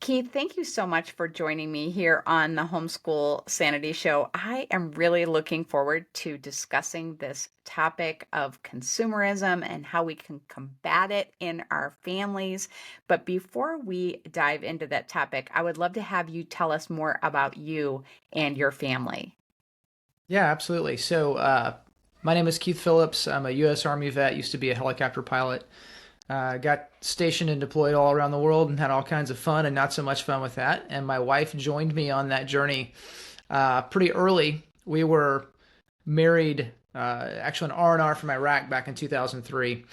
Keith, thank you so much for joining me here on the Homeschool Sanity Show. I am really looking forward to discussing this topic of consumerism and how we can combat it in our families. But before we dive into that topic, I would love to have you tell us more about you and your family. Yeah, absolutely. My name is Keith Phillips. I'm a U.S. Army vet, used to be a helicopter pilot. Got stationed and deployed all around the world and had all kinds of fun and not so much fun with that. And my wife joined me on that journey pretty early. We were married, actually an R&R from Iraq back in 2003,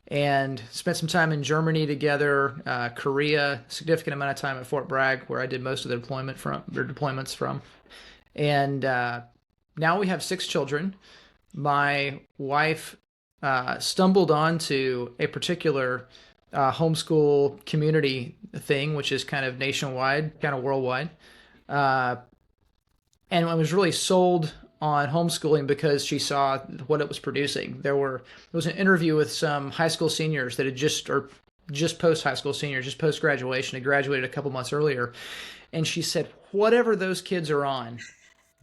and spent some time in Germany together, Korea, significant amount of time at Fort Bragg, where I did most of the deployments from. And now we have six children. My wife stumbled onto a particular homeschool community thing, which is kind of nationwide, kind of worldwide, uh, and I was really sold on homeschooling because she saw what it was producing. There was an interview with some high school seniors that had just post high school seniors, just post graduation, had graduated a couple months earlier, and she said, "Whatever those kids are on,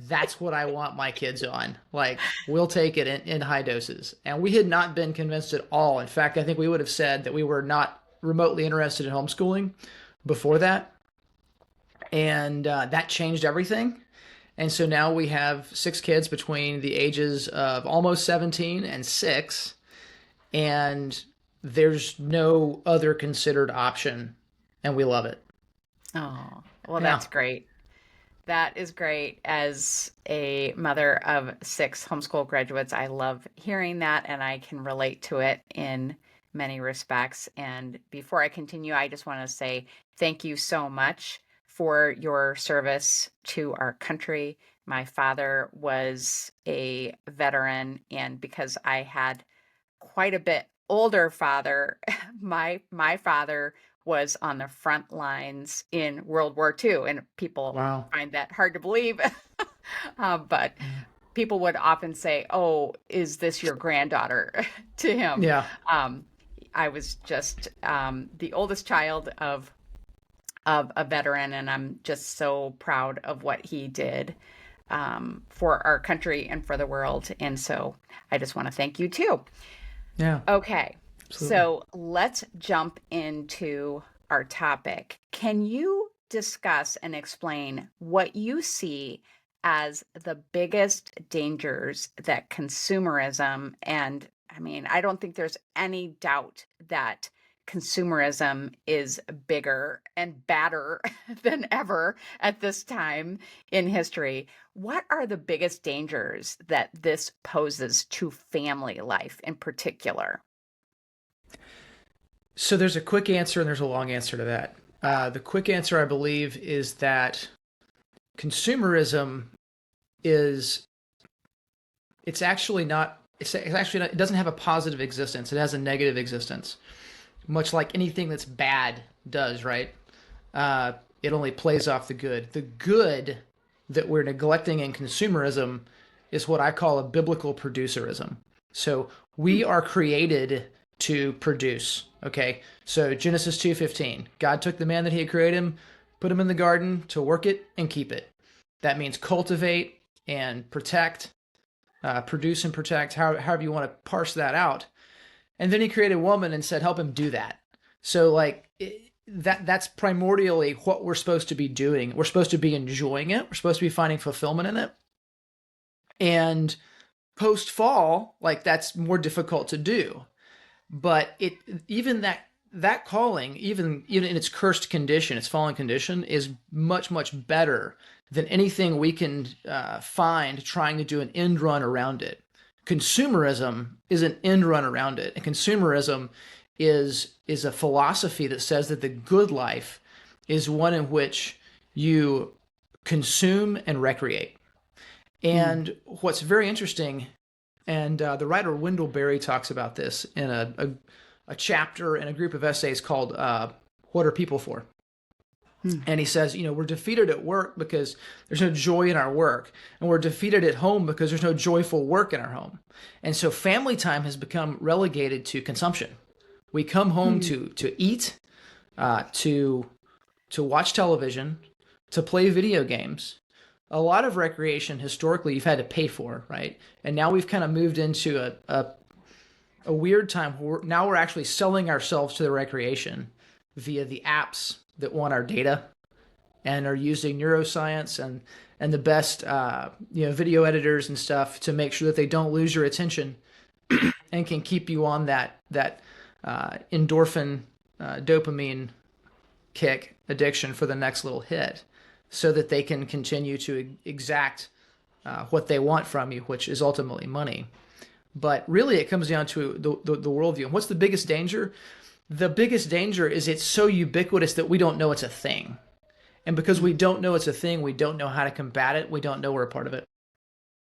that's what I want my kids on. Like, we'll take it in high doses." And we had not been convinced at all. In fact, I think we would have said that we were not remotely interested in homeschooling before that. And that changed everything. And so now we have six kids between the ages of almost 17 and 6. And there's no other considered option. And we love it. Oh, well, Yeah. that's great. That is great. As a mother of six homeschool graduates, I love hearing that and I can relate to it in many respects. And before I continue, I just want to say thank you so much for your service to our country. My father was a veteran, and because I had quite a bit older father, my father was on the front lines in World War II, and people Wow. find that hard to believe. But Yeah. people would often say, "Oh, is this your granddaughter?" to him. Yeah. Um, I was just the oldest child of a veteran, and I'm just so proud of what he did for our country and for the world. And so I just want to thank you too. Yeah. Okay, Absolutely. so let's jump into our topic. Can you discuss and explain what you see as the biggest dangers that consumerism, and I mean, I don't think there's any doubt that consumerism is bigger and badder than ever at this time in history. What are the biggest dangers that this poses to family life in particular? So there's a quick answer and there's a long answer to that. The quick answer, I believe, is that consumerism is it's actually not it's actually not, it doesn't have a positive existence. It has a negative existence, much like anything that's bad does, right? Uh, it only plays off the good. The good that we're neglecting in consumerism is what I call a biblical producerism. So we are created to produce. Okay, so Genesis 2:15, God took the man that He had created him, put him in the garden to work it and keep it. That means cultivate and protect, produce and protect, however you want to parse that out. And then He created woman and said, help him do that. So like that's primordially what we're supposed to be doing. We're supposed to be enjoying it. We're supposed to be finding fulfillment in it. And post fall, like that's more difficult to do. But it even that calling, even in its cursed condition, its fallen condition, is much better than anything we can find trying to do an end run around it. Consumerism is an end run around it, and consumerism is a philosophy that says that the good life is one in which you consume and recreate. Mm. And what's very interesting, and the writer Wendell Berry talks about this in a chapter in a group of essays called "What Are People For?" Mm. And he says, we're defeated at work because there's no joy in our work, and we're defeated at home because there's no joyful work in our home. And so family time has become relegated to consumption. We come home Mm. to eat, to to watch television, to play video games. A lot of recreation historically you've had to pay for, right? And now we've kind of moved into a weird time where now we're actually selling ourselves to the recreation via the apps that want our data and are using neuroscience and the best video editors and stuff to make sure that they don't lose your attention and can keep you on that endorphin dopamine kick addiction for the next little hit, so that they can continue to exact what they want from you, which is ultimately money. But really, it comes down to the worldview. And what's the biggest danger? The biggest danger is it's so ubiquitous that we don't know it's a thing. And because we don't know it's a thing, we don't know how to combat it. We don't know we're a part of it.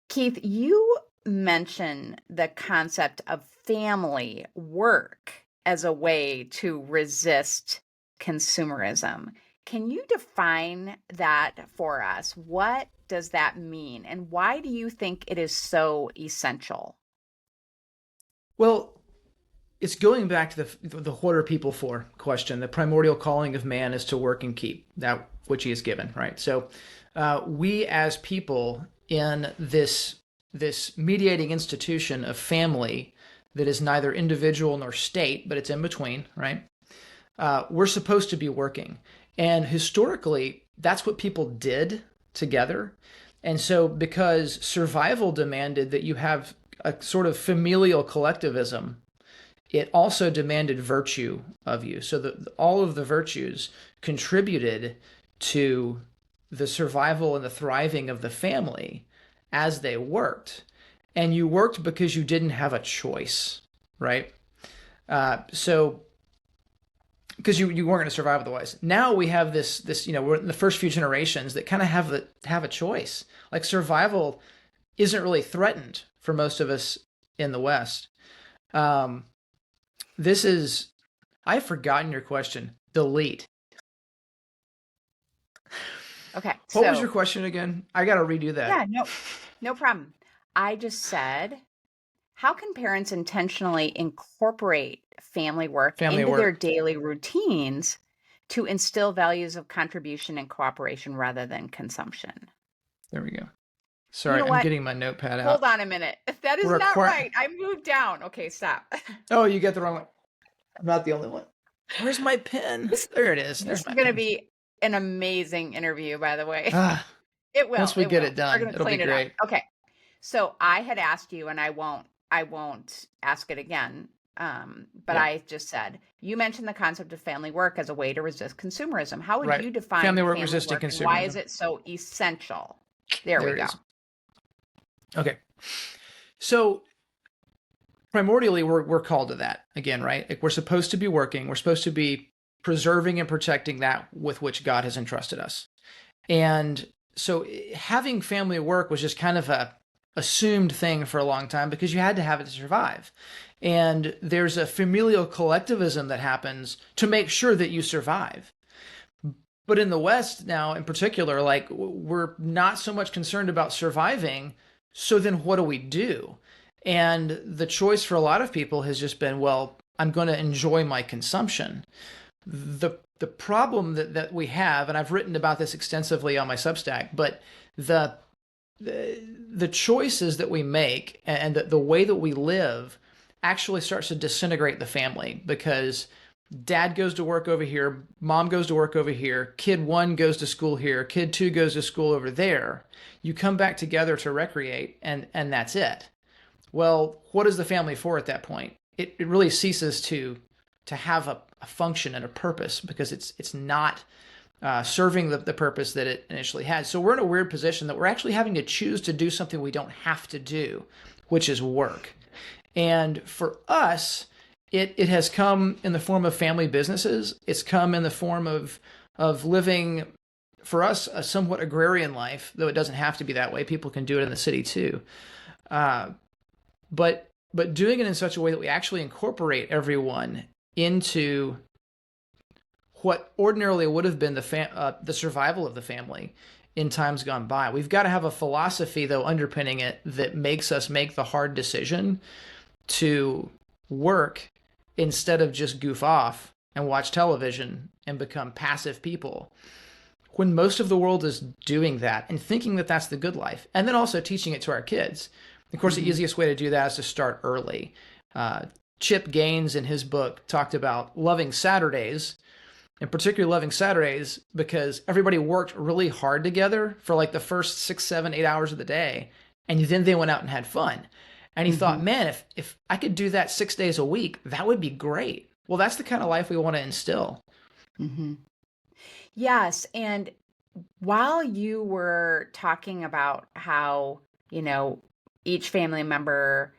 Keith, you mention the concept of family work as a way to resist consumerism. Can you define that for us? What does that mean? And why do you think it is so essential? Well, it's going back to the what are people for question. The primordial calling of man is to work and keep that which he is given, right? So we as people in this mediating institution of family that is neither individual nor state, but it's in between, right? We're supposed to be working. And historically, that's what people did together. And so because survival demanded that you have a sort of familial collectivism, it also demanded virtue of you. So that all of the virtues contributed to the survival and the thriving of the family as they worked. And you worked because you didn't have a choice, right? So because you weren't going to survive otherwise. Now we have this we're in the first few generations that kind of have a choice. Like survival isn't really threatened for most of us in the West. I've forgotten your question. Delete. Okay. What was your question again? I got to redo that. Yeah, no problem. I just said, how can parents intentionally incorporate family work into their daily routines to instill values of contribution and cooperation rather than consumption? There we go. Sorry, I'm getting my notepad out. Hold on a minute. That is not right. I moved down. Okay, stop. Oh, you get the wrong one. I'm not the only one. Where's my pen? There it is. This is going to be an amazing interview, by the way. It will. Once we get it done, it'll be great. Okay. So I had asked you, and I won't ask it again. But I just said, you mentioned the concept of family work as a way to resist consumerism. How would you define family work resisting consumerism? Why is it so essential? There we go. Okay. So primordially, we're called to that again, right? Like we're supposed to be working. We're supposed to be preserving and protecting that with which God has entrusted us. And so having family work was just kind of a assumed thing for a long time because you had to have it to survive. And there's a familial collectivism that happens to make sure that you survive. But in the West now, in particular, like we're not so much concerned about surviving. So then what do we do? And the choice for a lot of people has just been, well, I'm going to enjoy my consumption. The problem that we have, and I've written about this extensively on my Substack, but the choices that we make and the way that we live actually starts to disintegrate the family because dad goes to work over here, mom goes to work over here, kid one goes to school here, kid two goes to school over there. You come back together to recreate and that's it. Well, what is the family for at that point? It really ceases to have a function and a purpose because it's not serving the purpose that it initially had. So we're in a weird position that we're actually having to choose to do something we don't have to do, which is work. And for us, it has come in the form of family businesses. It's come in the form of living, for us, a somewhat agrarian life, though it doesn't have to be that way. People can do it in the city too. But doing it in such a way that we actually incorporate everyone into what ordinarily would have been the survival of the family in times gone by. We've got to have a philosophy, though, underpinning it that makes us make the hard decision to work instead of just goof off and watch television and become passive people when most of the world is doing that and thinking that that's the good life, and then also teaching it to our kids. Of course, the Hmm. easiest way to do that is to start early. Uh, Chip Gaines, in his book, talked about loving Saturdays, and particularly loving Saturdays because everybody worked really hard together for like the first 6, 7, 8 hours of the day, and then they went out and had fun. And he thought, Hmm. man, if I could do that 6 days a week, that would be great. Well, that's the kind of life we want to instill. Hmm. Yes. And while you were talking about how, you know, each family member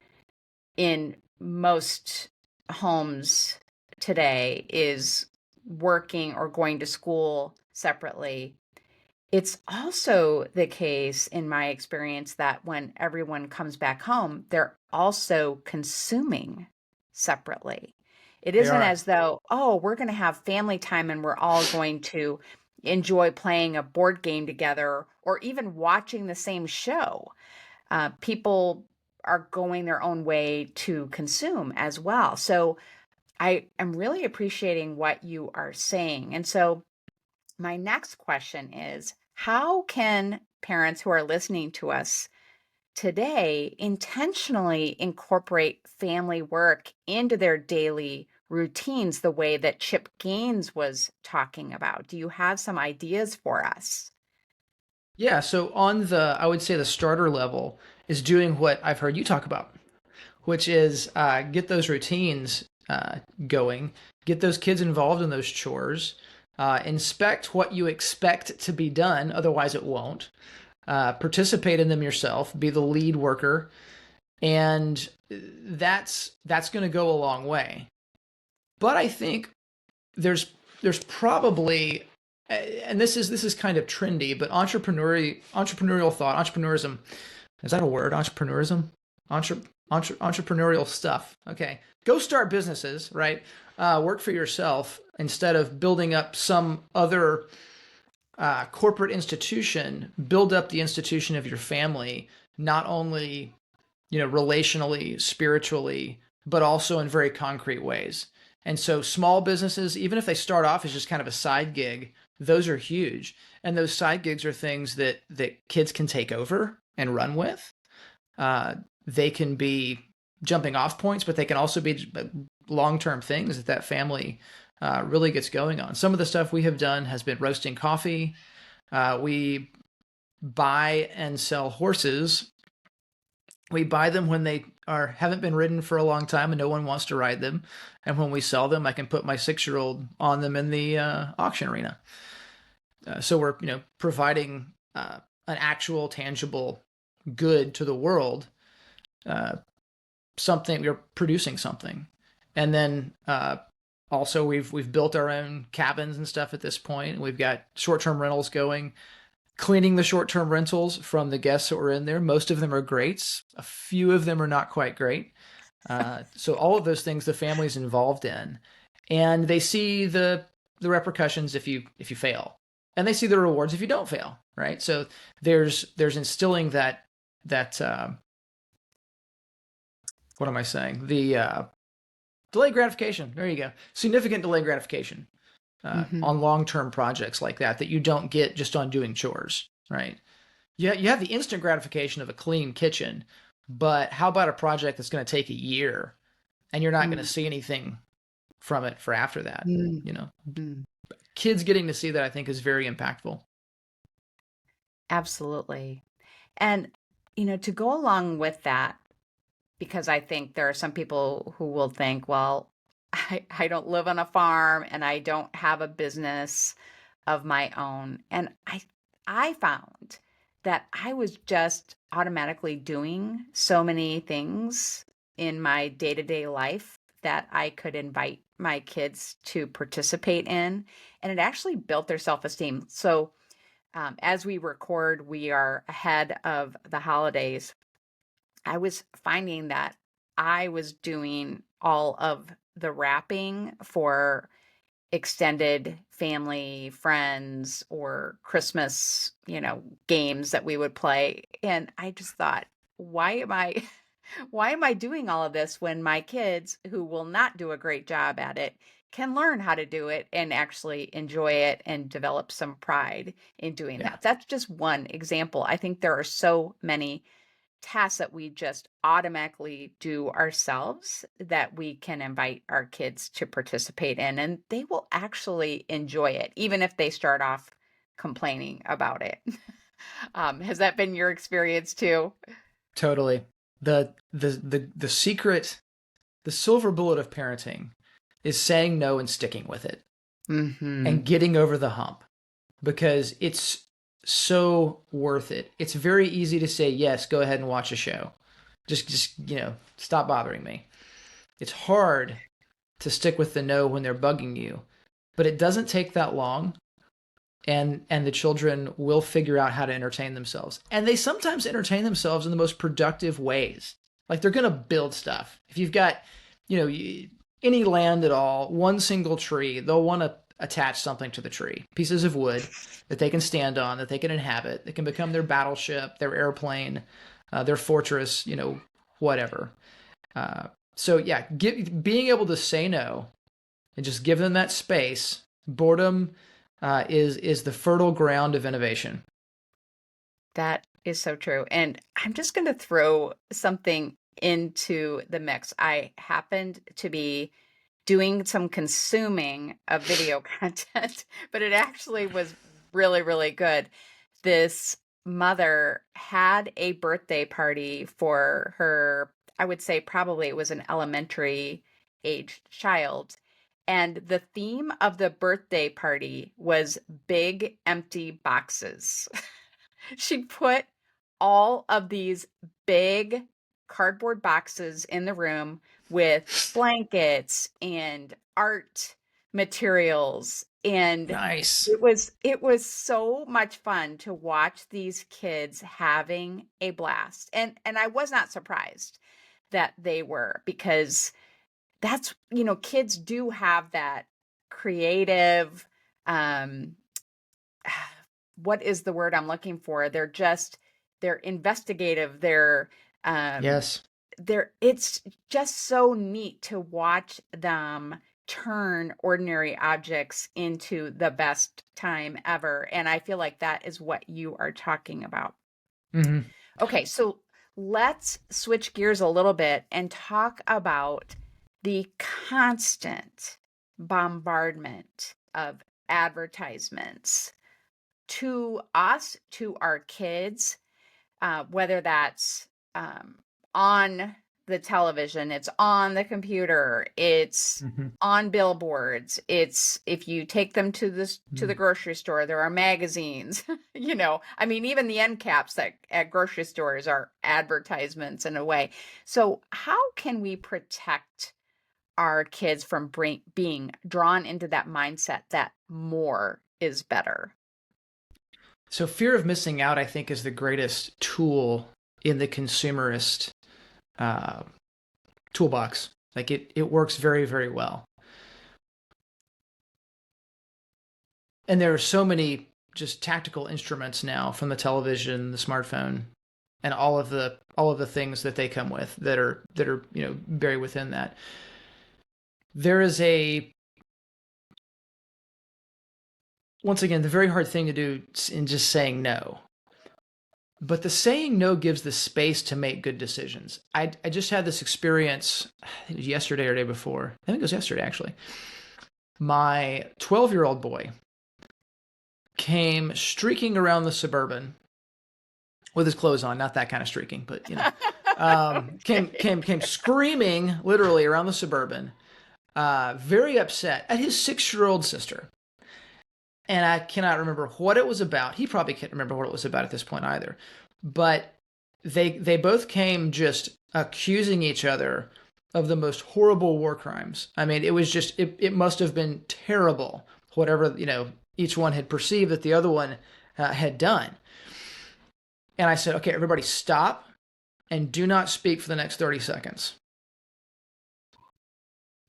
in most homes today is working or going to school separately, it's also the case in my experience that when everyone comes back home, they're also consuming separately. It They isn't are. as though, oh, we're going to have family time and we're all going to enjoy playing a board game together or even watching the same show. People are going their own way to consume as well. So I am really appreciating what you are saying. And so my next question is, how can parents who are listening to us today intentionally incorporate family work into their daily routines the way that Chip Gaines was talking about? Do you have some ideas for us? Yeah, so on the, I would say the starter level is doing what I've heard you talk about, which is get those routines going, get those kids involved in those chores, inspect what you expect to be done, otherwise it won't. Participate in them yourself, be the lead worker, and that's going to go a long way. But I think there's probably, and this is kind of trendy, but entrepreneurial thought, entrepreneurism, is that a word? Entrepreneurism, entrepreneurial stuff. Okay, go start businesses, right? Work for yourself instead of building up some other corporate institution. Build up the institution of your family, not only relationally, spiritually, but also in very concrete ways. And so small businesses, even if they start off as just kind of a side gig, those are huge. And those side gigs are things that kids can take over and run with. Uh, they can be jumping off points, but they can also be long-term things that family really gets going on. Some of the stuff we have done has been roasting coffee. We buy and sell horses. We buy them when they are haven't been ridden for a long time and no one wants to ride them. And when we sell them, I can put my 6-year-old on them in the auction arena. So we're providing an actual tangible good to the world. Uh, Something we're producing something, and then also we've built our own cabins and stuff at this point. We've got short-term rentals going, cleaning the short-term rentals from the guests that were in there. Most of them are greats. A few of them are not quite great. So all of those things the family's involved in, and they see the repercussions if you fail, and they see the rewards if you don't fail. Right. So there's instilling that what am I saying? The delayed gratification. There you go. Significant delayed gratification Hmm. on long-term projects like that you don't get just on doing chores. Right. Yeah, you have the instant gratification of a clean kitchen, but how about a project that's going to take a year and you're not going to see anything from it for after that? You know, Hmm. kids getting to see that I think is very impactful. Absolutely. And, to go along with that, because I think there are some people who will think, well, I don't live on a farm and I don't have a business of my own. And I found that I was just automatically doing so many things in my day-to-day life that I could invite my kids to participate in, and it actually built their self-esteem. So, as we record, we are ahead of the holidays. I was finding that I was doing all of the wrapping for extended family, friends, or Christmas, games that we would play. And I just thought, why am I why am I doing all of this when my kids, who will not do a great job at it, can learn how to do it and actually enjoy it and develop some pride in doing Yeah, that. That's just one example. I think there are so many tasks that we just automatically do ourselves that we can invite our kids to participate in, and they will actually enjoy it, even if they start off complaining about it. Has that been your experience too? totally. The secret, the silver bullet of parenting is saying no and sticking with it Hmm. and getting over the hump, because it's so worth it. It's very easy to say yes, go ahead and watch a show. Just stop bothering me. It's hard to stick with the no when they're bugging you, but it doesn't take that long, and the children will figure out how to entertain themselves. And they sometimes entertain themselves in the most productive ways. Like they're going to build stuff. If you've got, you know, any land at all, one single tree, they'll want to attach something to the tree. Pieces of wood that they can stand on, that they can inhabit, that can become their battleship, their airplane, their fortress, whatever. Uh, so yeah, being able to say no and just give them that space. Boredom is the fertile ground of innovation. That is so true. And I'm just going to throw something into the mix. I happened to be doing some consuming of video content, but it actually was really, really good. This mother had a birthday party for her, I would say probably it was an elementary aged child. And the theme of the birthday party was big empty boxes. She put all of these big cardboard boxes in the room with blankets and art materials, and Nice. it was so much fun to watch these kids having a blast. And I was not surprised that they were, because that's, kids do have that creative, um what is the word I'm looking for? They're investigative. Um Yes. it's just so neat to watch them turn ordinary objects into the best time ever. And I feel like that is what you are talking about. Hmm. Okay, so let's switch gears a little bit and talk about the constant bombardment of advertisements to us, to our kids, whether that's on the television, it's on the computer, it's Hmm. on billboards, it's if you take them to the grocery store, there are magazines. I mean, even the end caps that at grocery stores are advertisements in a way. So how can we protect our kids from being drawn into that mindset that more is better? So fear of missing out, I think, is the greatest tool in the consumerist uh, toolbox. Like it works very, very well. And there are so many just tactical instruments now, from the television, the smartphone, and all of the things that they come with that are buried within that. There is a once again the very hard thing to do in just saying no. But the saying no gives the space to make good decisions. I just had this experience, I think it was yesterday or day before. I think it was yesterday, actually. My 12-year-old boy came streaking around the Suburban with his clothes on, not that kind of streaking, but came Okay. came screaming literally around the Suburban, very upset at his 6-year-old sister. And I cannot remember what it was about. He probably can't remember what it was about at this point either. But they both came just accusing each other of the most horrible war crimes. I mean, it was just it must have been terrible, whatever each one had perceived that the other one had done. And I said, okay, everybody, stop and do not speak for the next 30 seconds.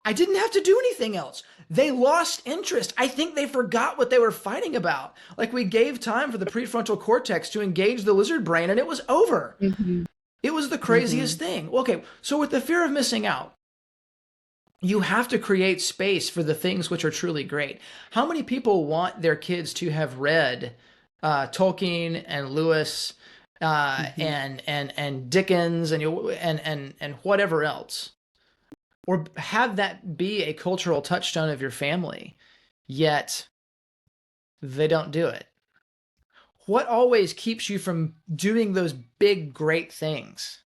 I didn't have to do anything else. They lost interest. I think they forgot what they were fighting about. Like, we gave time for the prefrontal cortex to engage the lizard brain, and it was over. Mhm. It was the craziest Mhm. thing. Okay, so with the fear of missing out, You have to create space for the things which are truly great. How many people want their kids to have read Tolkien and Lewis Hmm. and Dickens and whatever else, or have that be a cultural touchstone of your family? Yet they don't do it. What always keeps you from doing those big, great things?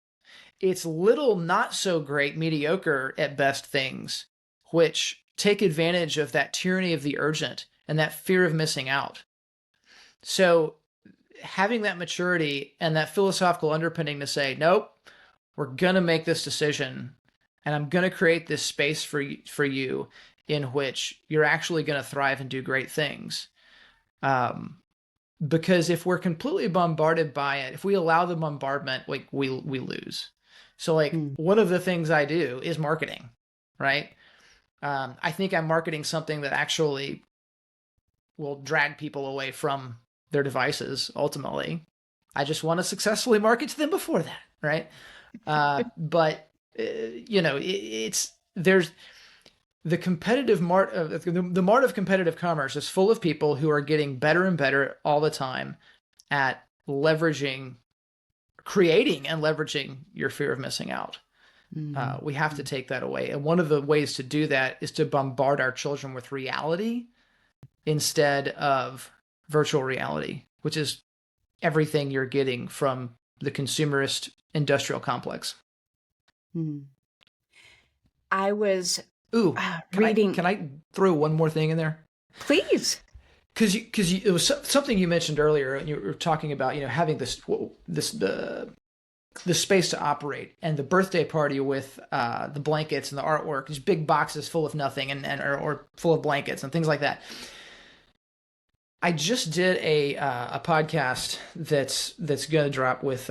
It's little, not so great, mediocre at best things, which take advantage of that tyranny of the urgent and that fear of missing out. So, having that maturity and that philosophical underpinning to say, nope, we're going to make this decision and I'm going to create this space for you in which you're actually going to thrive and do great things. Um, because if we're completely bombarded by it, if we allow the bombardment, like we lose. So like Mm. one of the things I do is marketing, right? I think I'm marketing something that actually will drag people away from their devices. Ultimately, I just want to successfully market to them before that, right? But it's there's the competitive mart of the mart of competitive commerce is full of people who are getting better and better all the time at leveraging, creating and leveraging your fear of missing out. Mm. We have to take that away. And one of the ways to do that is to bombard our children with reality instead of virtual reality, which is everything you're getting from the consumerist industrial complex. Mm. I was Ooh, reading, can I throw one more thing in there? please. Because it was something you mentioned earlier, and you were talking about having this the space to operate and the birthday party with the blankets and the artwork, these big boxes full of nothing or full of blankets and things like that. I just did a podcast that's going to drop with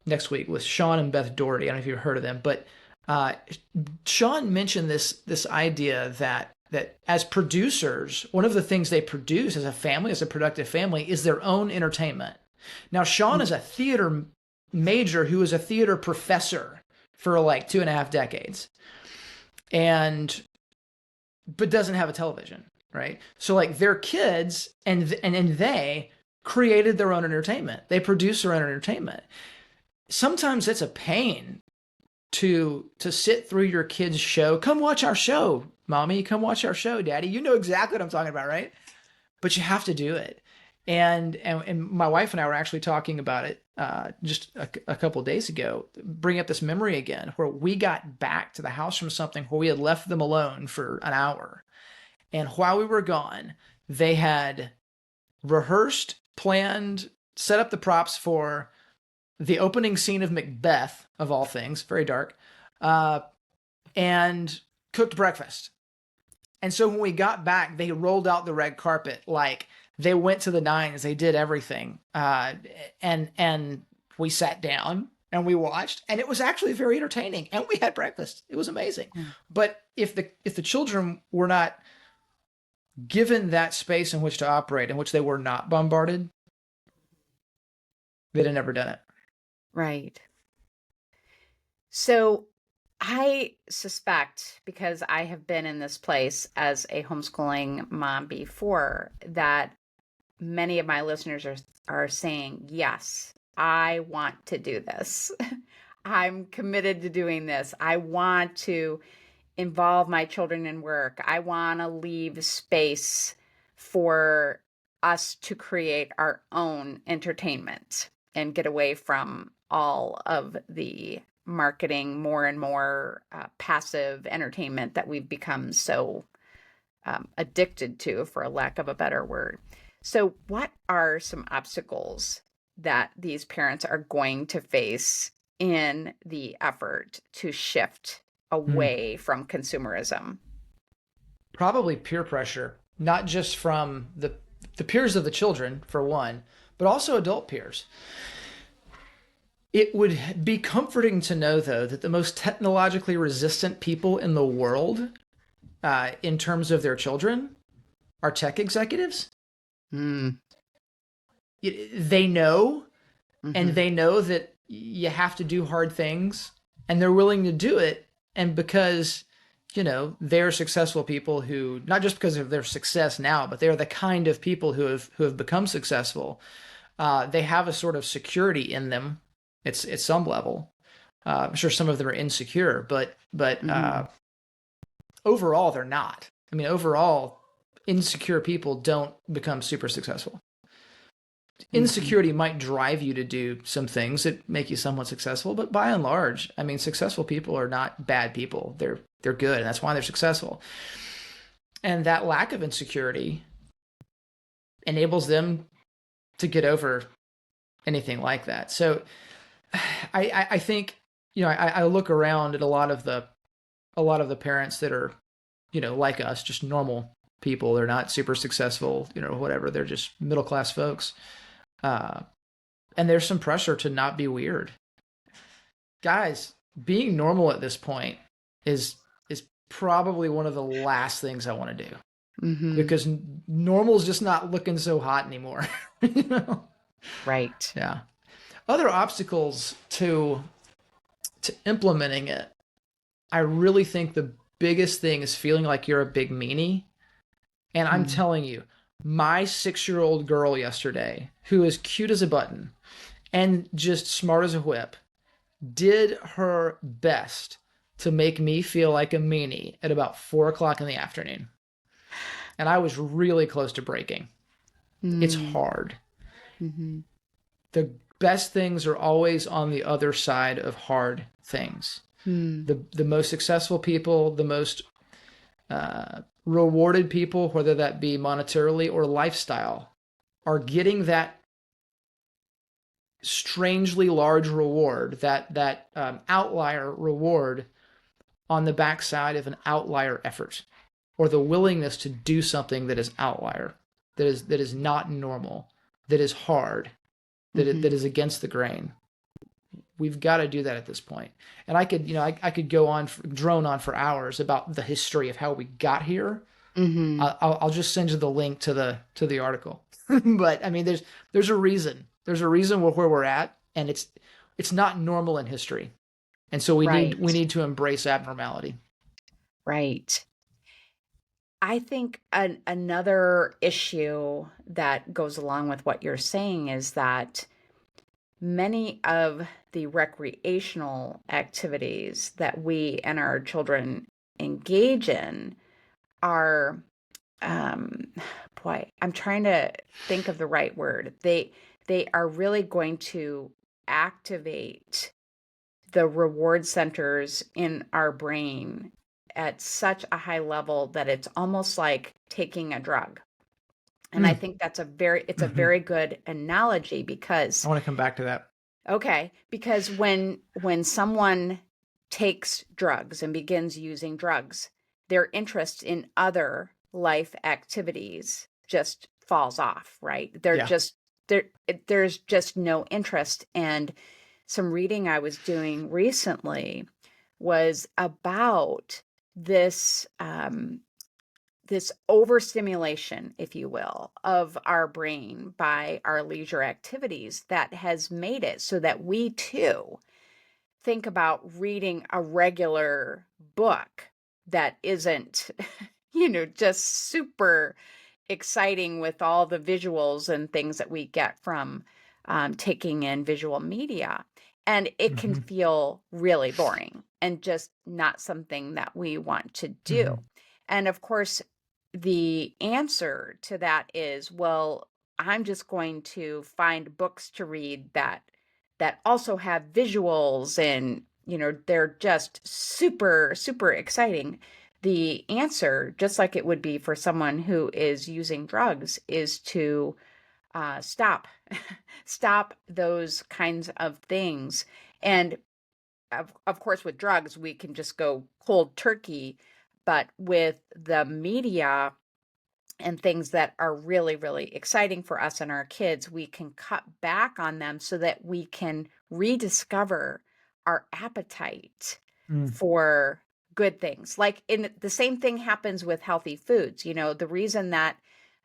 next week with Sean and Beth Doherty. I don't know if you've heard of them, but uh, Sean mentioned this idea that as producers, one of the things they produce as a family, as a productive family, is their own entertainment. Now, Sean is a theater major who is a theater professor for like 2.5 decades, and but doesn't have a television, right? So like their kids and they created their own entertainment. They produce their own entertainment. Sometimes it's a pain to sit through your kid's show. Come watch our show, mommy. Come watch our show, daddy. You know exactly what I'm talking about, right? But you have to do it. And my wife and I were actually talking about it just a couple of days ago, bring up this memory again, where we got back to the house from something where we had left them alone for an hour. And while we were gone, they had rehearsed, planned, set up the props for the opening scene of Macbeth, of all things, very dark, uh, and cooked breakfast. And so when we got back, they rolled out the red carpet like they went to the nines. They did everything, and we sat down and we watched, and it was actually very entertaining. And we had breakfast. It was amazing. Mm. But if the children were not given that space in which to operate, in which they were not bombarded, they'd have never done it. Right. So I suspect, because I have been in this place as a homeschooling mom before, that many of my listeners are saying, yes, I want to do this. I'm committed to doing this. I want to involve my children in work. I want to leave space for us to create our own entertainment and get away from all of the marketing, more and more passive entertainment that we've become so addicted to, for a lack of a better word. So, what are some obstacles that these parents are going to face in the effort to shift Hmm. away from consumerism? Probably peer pressure, not just from the peers of the children for one, but also adult peers. It would be comforting to know, though, that the most technologically resistant people in the world, in terms of their children, are tech executives. Mm. They know, and Hmm. they know that you have to do hard things, and they're willing to do it. And because they're successful people who, not just because of their success now, but they're the kind of people who have become successful. They have a sort of security in them. It's at some level. I'm sure some of them are insecure, but Hmm. overall they're not. I mean, overall, insecure people don't become super successful. Hmm. Insecurity might drive you to do some things that make you somewhat successful, but by and large, I mean, successful people are not bad people. They're good, and that's why they're successful. And that lack of insecurity enables them to get over anything like that. So I think I look around at a lot of the parents that are like us, just normal people. They're not super successful, whatever. They're just middle class folks. Uh, and there's some pressure to not be weird. Guys, being normal at this point is probably one of the last things I want to do Hmm. because normal's just not looking so hot anymore. you know? Right. Yeah. Other obstacles to implementing it, I really think the biggest thing is feeling like you're a big meanie. And I'm Mm. telling you, my 6-year-old girl yesterday, who is cute as a button and just smart as a whip, did her best to make me feel like a meanie at about 4 o'clock in the afternoon. And I was really close to breaking. It's Mm. hard. Hmm. The best things are always on the other side of hard things. Mm. The most successful people, the most rewarded people, whether that be monetarily or lifestyle, are getting that strangely large reward, that outlier reward on the backside of an outlier effort, or the willingness to do something that is outlier, that is not normal, that is hard, that Hmm. is against the grain. We've got to do that at this point. And I could go on, drone on for hours about the history of how we got here. Hmm. I'll just send you the link to the article. But I mean, there's a reason. There's a reason where we're at, and it's not normal in history. And so we need we Right. need to embrace abnormality. Right. I think another issue that goes along with what you're saying is that many of the recreational activities that we and our children engage in are, um, boy, I'm trying to think of the right word. They are really going to activate the reward centers in our brain at such a high level that it's almost like taking a drug. And I Mm. think it's a Hmm. very good analogy I because, want to come back to that. okay, because when someone takes drugs and begins using drugs, their interest in other life activities just falls off, right? Yeah. There's just no interest. And some reading I was doing recently was about this this overstimulation, if you will, of our brain by our leisure activities that has made it so that we too think about reading a regular book that isn't, just super exciting with all the visuals and things that we get from taking in visual media. And it can Hmm. feel really boring and just not something that we want to do. Hmm. And of course, the answer to that is, well, I'm just going to find books to read that also have visuals and they're just super super exciting. The answer, just like it would be for someone who is using drugs, is to stop stop those kinds of things. And of course with drugs we can just go cold turkey, but with the media and things that are really, really exciting for us and our kids, we can cut back on them so that we can rediscover our appetite Mm. for good things. Like in the same thing happens with healthy foods. The reason that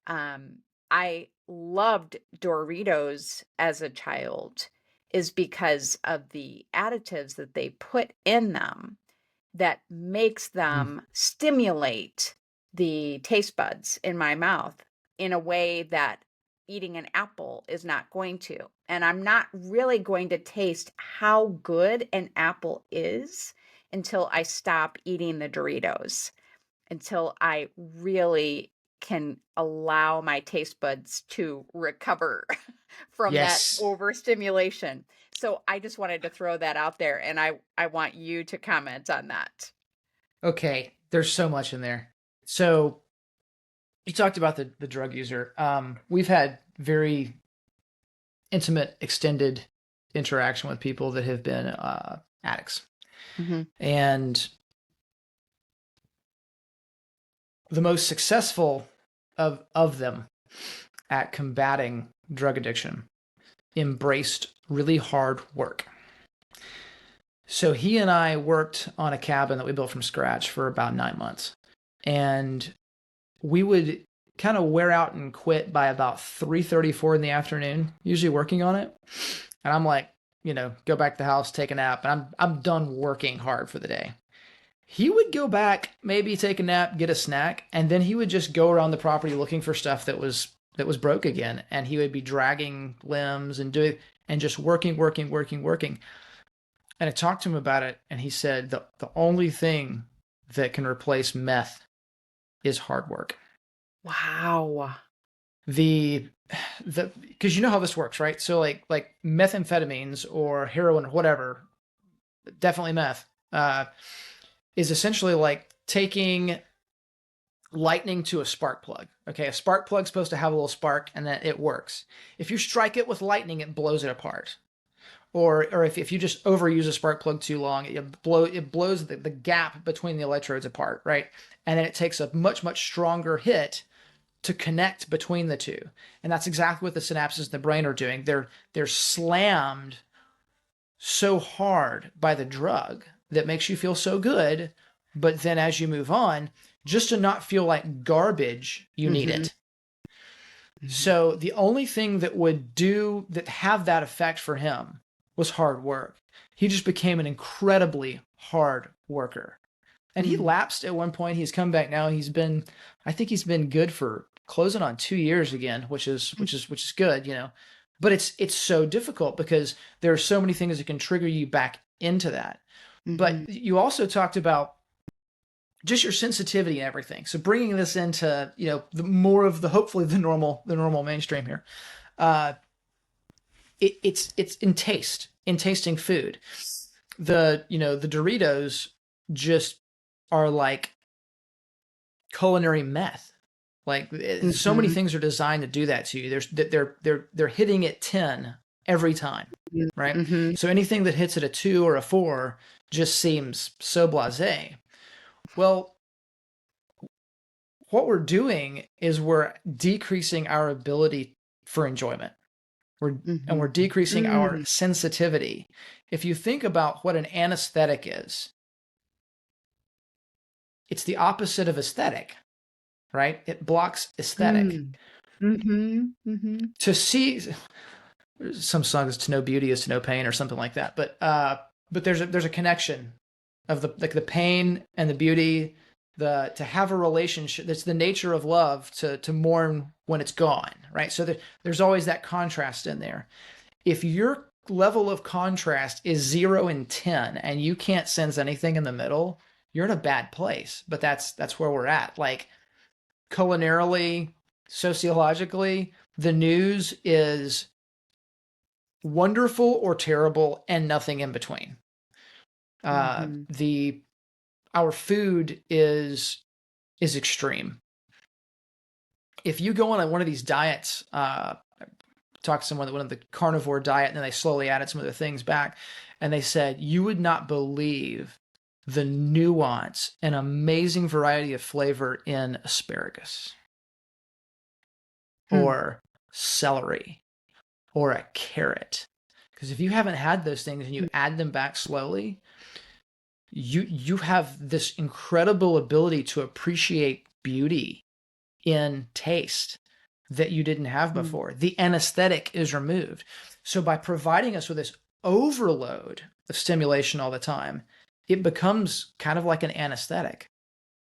I loved Doritos as a child is because of the additives that they put in them that makes Mm. them stimulate the taste buds in my mouth in a way that eating an apple is not going to. And I'm not really going to taste how good an apple is until I stop eating the Doritos, until I really can allow my taste buds to recover from that Yes. overstimulation. So I just wanted to throw that out there, and I want you to comment on that. Okay. There's so much in there. So you talked about the drug user. We've had very intimate, extended interaction with people that have been addicts. Mhm. And the most successful of them at combating drug addiction embraced really hard work. So he and I worked on a cabin that we built from scratch for about 9 months. And we would kind of wear out and quit by about 3:34 in the afternoon, usually working on it. And I'm like, go back to the house, take a nap, and I'm done working hard for the day. He would go back, maybe take a nap, get a snack, and then he would just go around the property looking for stuff that was broke again, and he would be dragging limbs and doing and just working, working, working, working. And I talked to him about it, and he said the only thing that can replace meth is hard work. Wow. The because you know how this works, right? So like methamphetamines or heroin or whatever, definitely meth, is essentially like taking lightning to a spark plug. Okay, a spark plug's supposed to have a little spark and then it works. If you strike it with lightning, it blows it apart. Or if you just overuse a spark plug too long, it blows the gap between the electrodes apart, right? And then it takes a much, much stronger hit to connect between the two. And that's exactly what the synapses in the brain are doing. They're slammed so hard by the drug that makes you feel so good, but then as you move on, just to not feel like garbage, you need Mhm. it. Mhm. So the only thing that would do that have that effect for him was hard work. He just became an incredibly hard worker. And he Mhm. lapsed at one point. He's come back now. I think he's been good for closing on 2 years again, which is good. But it's so difficult because there are so many things that can trigger you back into that. But Mhm. you also talked about just your sensitivity and everything. So bringing this into the more of the hopefully the normal mainstream here. Uh, it's in tasting food. The Doritos just are like culinary meth. Like so many Mhm. things are designed to do that to you. They're hitting at 10 every time, Mhm. right? Mhm. So anything that hits at a 2 or a 4 just seems so blasé. Well, what we're doing is we're decreasing our ability for enjoyment. We're Mhm. decreasing our Mm. sensitivity. If you think about what an anesthetic is, it's the opposite of aesthetic, right? It blocks aesthetic. Mm. Mhm. Mhm. To see some songs, to know beauty is to know pain or something like that. But there's a connection of the pain and the beauty, the to have a relationship. That's the nature of love, to mourn when it's gone, right? So there's always that contrast in there. If your level of contrast is 0 and 10 and you can't sense anything in the middle, you're in a bad place. But that's where we're at. Like culinarily, sociologically, the news is wonderful or terrible and nothing in between. Mhm. The Our food is extreme. If you go on one of these diets, talk to someone that went on the carnivore diet and then they slowly added some of the things back, and they said you would not believe the nuance and amazing variety of flavor in asparagus Hmm. or celery or a carrot. Because if you haven't had those things and you add them back slowly, you have this incredible ability to appreciate beauty in taste that you didn't have Mhm. before. The anesthetic is removed. So by providing us with this overload of stimulation all the time, it becomes kind of like an anesthetic.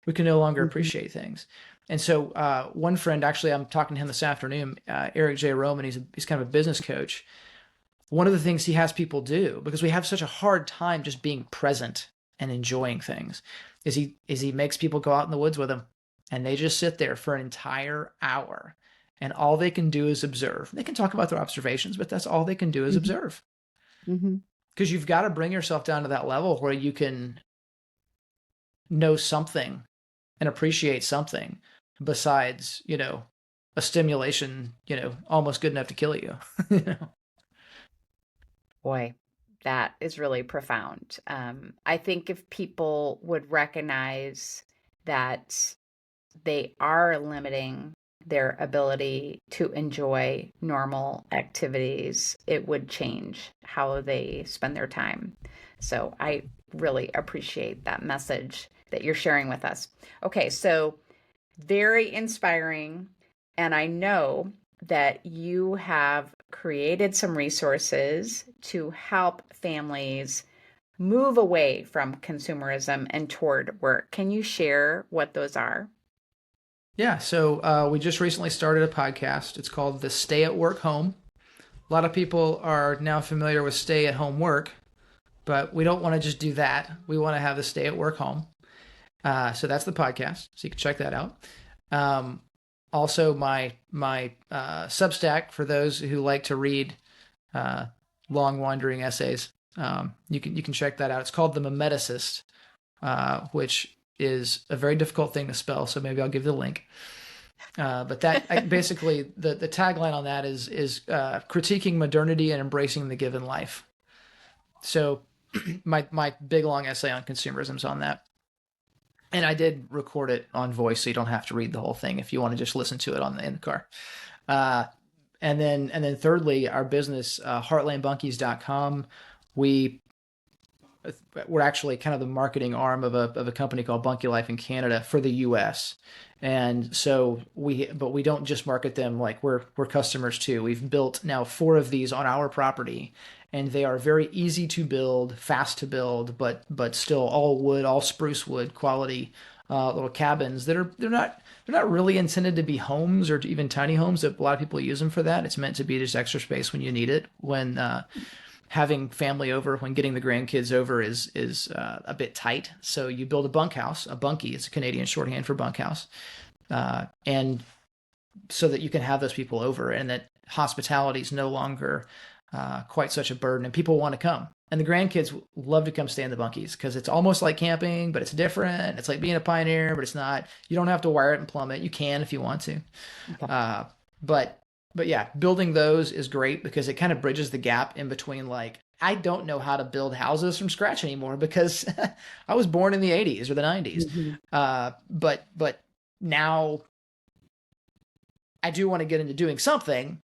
We can no longer Mhm. appreciate things. And so one friend, actually, I'm talking to him this afternoon, Eric J. Roman, he's kind of a business coach. One of the things he has people do, because we have such a hard time just being present and enjoying things, is he makes people go out in the woods with him, and they just sit there for an entire hour, and all they can do is observe. They can talk about their observations, but that's all they can do is Mhm. observe. Mhm. Because you've got to bring yourself down to that level where you can know something and appreciate something besides, a stimulation, almost good enough to kill you. you know? Boy, that is really profound. I think if people would recognize that they are limiting their ability to enjoy normal activities, it would change how they spend their time. So I really appreciate that message that you're sharing with us. Okay, so very inspiring. And I know that you have created some resources to help families move away from consumerism and toward work. Can you share what those are? Yeah. So we just recently started a podcast. It's called the Stay at Work Home. A lot of people are now familiar with stay at home work, but we don't want to just do that. We want to have the Stay at Work Home. So that's the podcast. So you can check that out. Um, Also, my Substack for those who like to read uh, long wandering essays. You can check that out. It's called The Memeticist, which is a very difficult thing to spell. So maybe I'll give you the link. But basically the tagline on that is critiquing modernity and embracing the given life. So my big long essay on consumerism is on that. And I did record it on voice, so you don't have to read the whole thing if you want to just listen to it in the car. Uh, and then thirdly, our business, heartlandbunkies.com. We we're actually kind of the marketing arm of a company called Bunkie Life in Canada for the U.S. And so we don't just market them, like we're customers too. We've built now 4 of these on our property, and they are very easy to build, fast to build, but still all wood, all spruce wood quality little cabins that are they're not really intended to be homes or even tiny homes. A lot of people use them for that. It's meant to be just extra space when you need it. When having family over, when getting the grandkids over is a bit tight. So you build a bunkhouse, a bunkie. It's a Canadian shorthand for bunkhouse, and so that you can have those people over, and that hospitality is no longer quite such a burden, and people want to come. And the grandkids love to come stay in the bunkies because it's almost like camping, but it's different. It's like being a pioneer, but it's not. You don't have to wire it and plumb it. You can if you want to. Okay. Uh, but but yeah, building those is great because it kind of bridges the gap in between, like, I don't know how to build houses from scratch anymore because I was born in the 80s or the 90s. Mhm. But now I do want to get into doing something.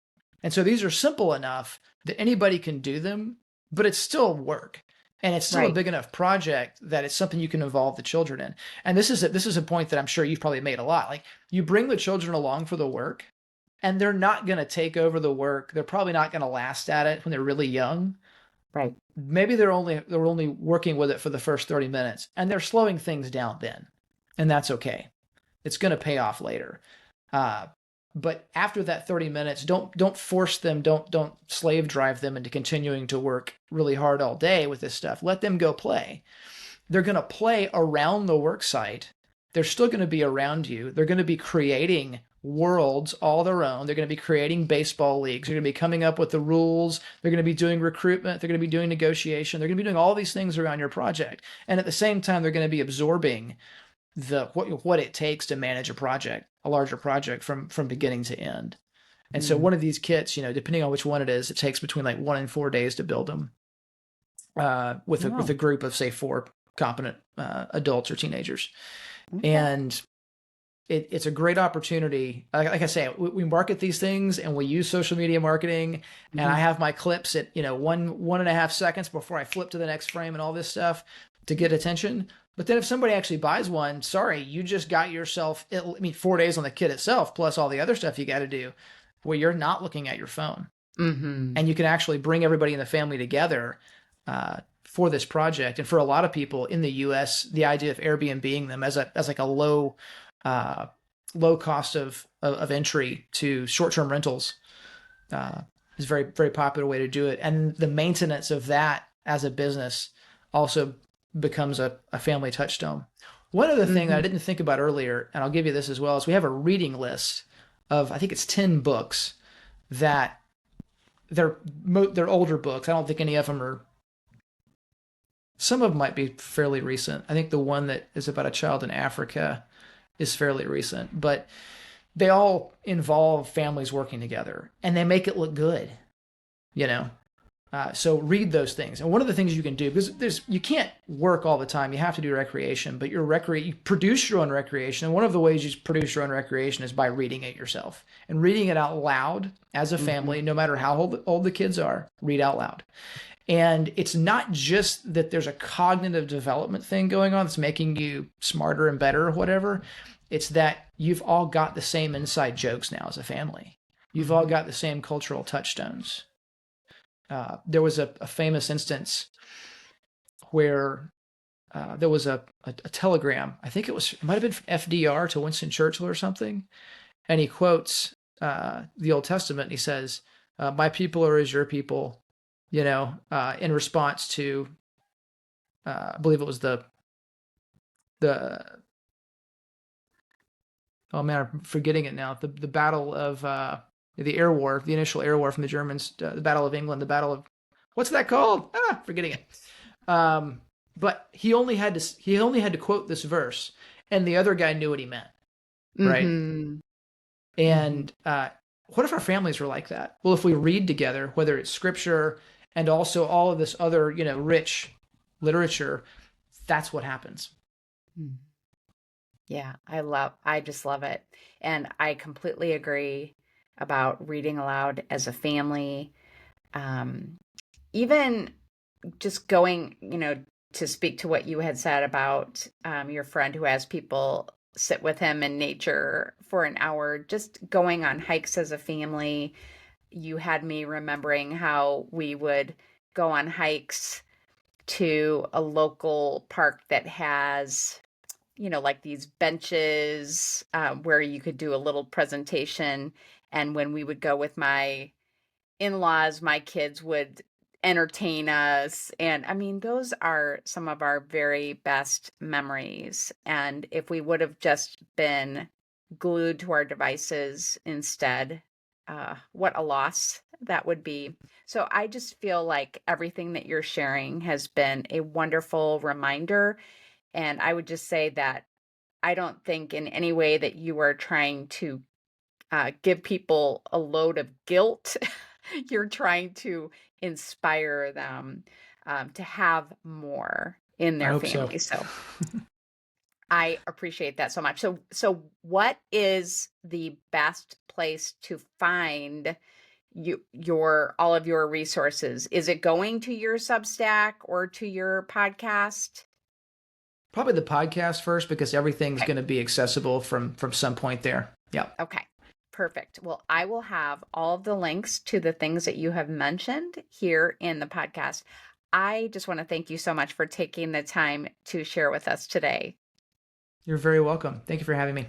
And so these are simple enough that anybody can do them, but it's still work. And it's still a Right, big enough project that it's something you can involve the children in. And this is a point that I'm sure you've probably made a lot. Like, you bring the children along for the work, and they're not going to take over the work. They're probably not going to last at it when they're really young. right. Maybe they're only working with it for the first 30 minutes, and they're slowing things down then. And that's okay. It's going to pay off later. Uh, but after that 30 minutes, don't force them, don't slave drive them into continuing to work really hard all day with this stuff. Let them go play. They're going to play around the work site. They're still going to be around you. They're going to be creating worlds all their own. They're going to be creating baseball leagues. They're going to be coming up with the rules. They're going to be doing recruitment. They're going to be doing negotiation. They're going to be doing all these things around your project. And at the same time, they're going to be absorbing what it takes to manage a project, a larger project from beginning to end. And so Mm. one of these kits, depending on which one it is, it takes between like 1 and 4 days to build them, with a Wow. group of, say, 4 competent adults or teenagers. Okay. And it's a great opportunity. Like I say, we market these things and we use social media marketing. And I Mhm. have my clips at 1.5 seconds before I flip to the next frame and all this stuff to get attention. But then if somebody actually buys one, sorry, you just got yourself, 4 days on the kit itself, plus all the other stuff you got to do, where you're not looking at your phone, Mhm. and you can actually bring everybody in the family together for this project. And for a lot of people in the US, the idea of Airbnb-ing them as like a uh, low cost of entry to short-term rentals uh, is very, very popular way to do it. And the maintenance of that as a business also becomes a family touchstone. One other thing that I Hmm. didn't think about earlier, and I'll give you this as well, is we have a reading list of, I think it's 10 books that they're older books. I don't think any of them are, some of them might be fairly recent. I think the one that is about a child in Africa is fairly recent, but they all involve families working together and they make it look good, you know? So read those things. And one of the things you can do, because you can't work all the time, you have to do recreation, but you produce your own recreation. And one of the ways you produce your own recreation is by reading it yourself and reading it out loud as a Hmm. family, no matter how old the kids are, read out loud. And it's not just that there's a cognitive development thing going on that's making you smarter and better or whatever. It's that you've all got the same inside jokes now as a family. You've all Hmm. got the same cultural touchstones. There was a famous instance where there was a telegram. I think it might have been from FDR to Winston Churchill or something. And he quotes the Old Testament and he says, "My people are as your people," in response to, I believe it was the oh man, I'm forgetting it now. The battle of the air war, the initial air war from the Germans, the Battle of England, the Battle of what's that called? Forgetting it. Um, but he only had to quote this verse, and the other guy knew what he meant, right? Hmm. Hmm. And what if our families were like that? Well, if we read together, whether it's scripture and also all of this other, rich literature, that's what happens. Yeah, I just love it. And I completely agree about reading aloud as a family. Um, Even just going, to speak to what you had said about your friend who has people sit with him in nature for an hour, just going on hikes as a family. You had me remembering how we would go on hikes to a local park that has, like these benches where you could do a little presentation. And when we would go with my in-laws, my kids would entertain us. And I mean, those are some of our very best memories. And if we would have just been glued to our devices instead, what a loss that would be. So I just feel like everything that you're sharing has been a wonderful reminder. And I would just say that I don't think in any way that you are trying to give people a load of guilt. You're trying to inspire them to have more in I their hope so. family. So I appreciate that so much. So what is the best place to find your all of your resources? Is it going to your Substack or to your podcast? Probably the podcast first because everything's Okay. going to be accessible from some point there. Yeah. Okay. Perfect. Well, I will have all of the links to the things that you have mentioned here in the podcast. I just want to thank you so much for taking the time to share with us today. You're very welcome. Thank you for having me.